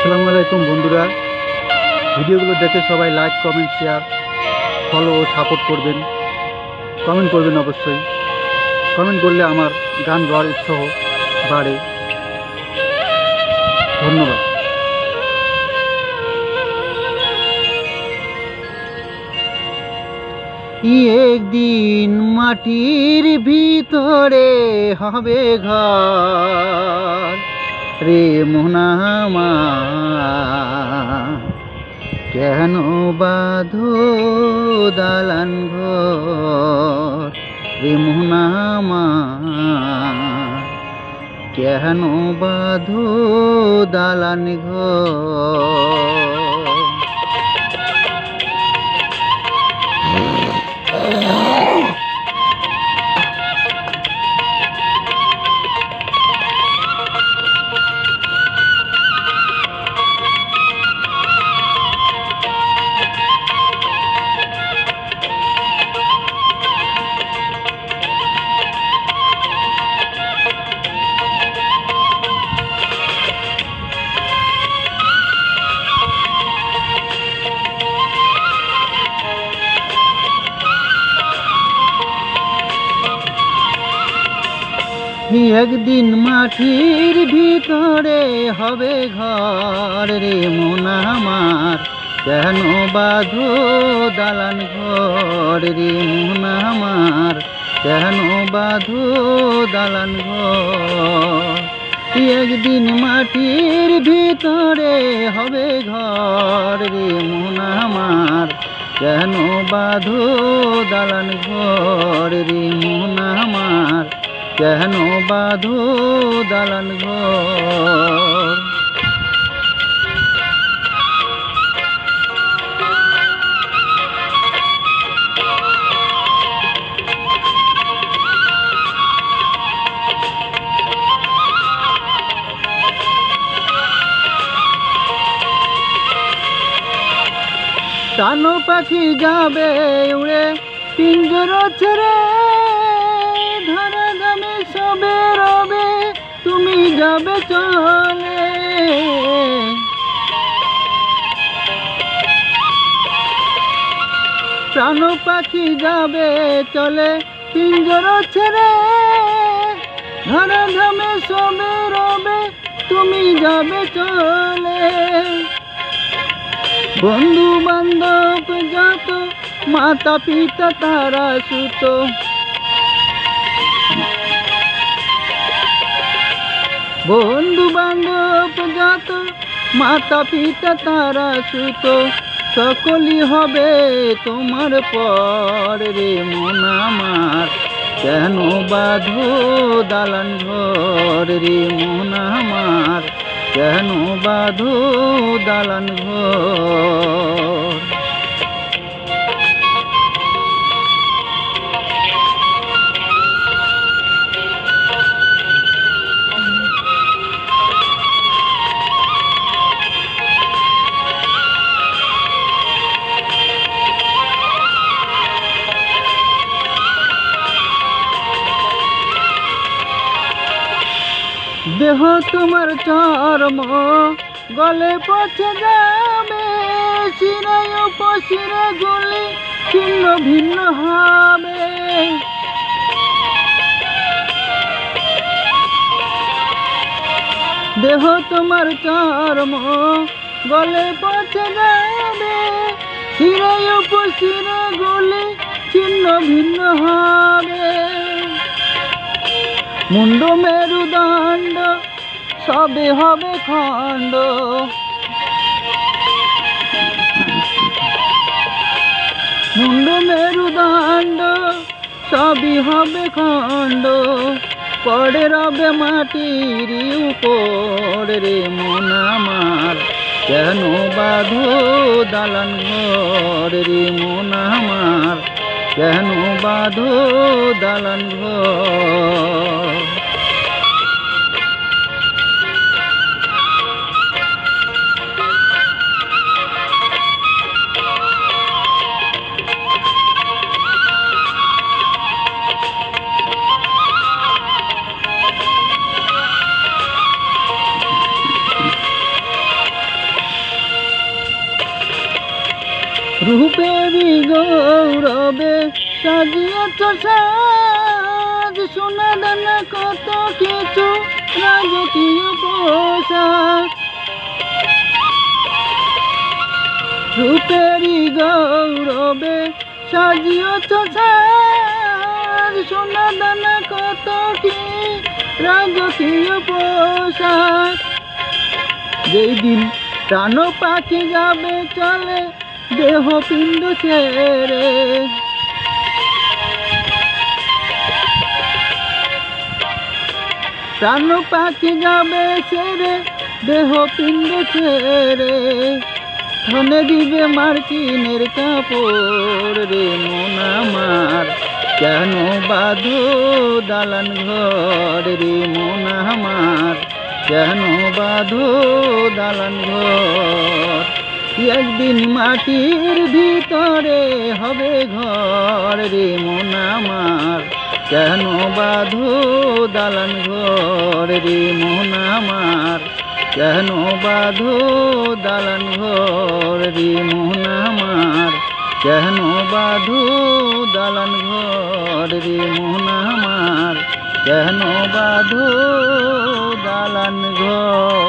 আসসালামু আলাইকুম বন্ধুরা, ভিডিওগুলো দেখে সবাই লাইক, কমেন্ট, শেয়ার, ফলো ও সাপোর্ট করবেন। কমেন্ট করবেন অবশ্যই। কমেন্ট করলে আমার গান গাওয়ার উৎসাহ বাড়ে। ধন্যবাদ। একদিন মাটির ভিতরে হবে ঘর রে মোনামা, কেন বাঁধো দালান ঘর রে মোনামা, কেন বাঁধো দালান ঘর। একদিন মাটির ভিতরে হবে ঘর রে মোনা আমার, কেন বাঁধো দালান ঘর রে মোনা আমার, কেন বাঁধো দালান ঘর। একদিন মাটির ভিতরে হবে ঘর রে মোনা আমার, কেন বাঁধো দালান ঘর রে মোনা আমার, কেন বাঁধো দালান ঘর। প্রাণ পাখি যাবে উড়ে পিঞ্জর ছেড়ে, ধরা দামে সবে রবে তুমি যাবে চলে। প্রাণ পাখি যাবে চলে পিঞ্জর ছেড়ে, ধরা দামে সবে রবে তুমি যাবে চলে। বন্ধু বান্ধব যত মাতা পিতা তারা সুত, বন্ধু বান্ধব যত মাতা পিতা তারা সুত, সকলই হবে তোমার পর রে মন আমার, কেন বাঁধো দালান ঘর রে মন আমার, কেন বাঁধো দালান ঘর। দেহ তোমার চর্ম গলে পচে যাবে, শিরে উপশিরে গুলি ছিন্ন ভিন্ন হবে। দেহ তোমার চর্ম গলে পচে যাবে, শিরে উপশিরে গুলি ছিন্ন ভিন্ন হবে। মুন্ড মেরুদণ্ড সবে হবে খণ্ড, মুন্ড মেরুদণ্ড সবই হবে খণ্ড, পড়ে রবে মাটির উপর রে মন আমার, কেন বাঁধো দালান ঘর রে মন আমার, কেন বাঁধো দালান ঘর। রূপেরই গৌরবে সাজিয়েছ সাজ, সোনা দানা কত কিছু রাজকীয় পোশাক। রূপেরই গৌরবে সাজিয়েছ সাজ, সোনা দানা কত কি রাজকীয় পোশাক। যেই দিন প্রাণ পাখি যাবে চলে দেহ পিণ্ড ছেড়ে, প্রাণ পাখি যাবে ছেড়ে দেহ পিণ্ড ছেড়ে, ধনে দিবে মার্কিনের কাপড় রে মন আমার, কেন বাঁধো দালান ঘর রে মন আমার, কেন বাঁধো দালান ঘর। একদিন মাটির ভিতরে হবে ঘর রে মন আমার, কেন বাঁধো দালান ঘর রে মন আমার, কেন বাঁধো দালান ঘর রে মন আমার, কেন বাঁধো দালান ঘর রে মন আমার, কেন বাঁধো দালান ঘর।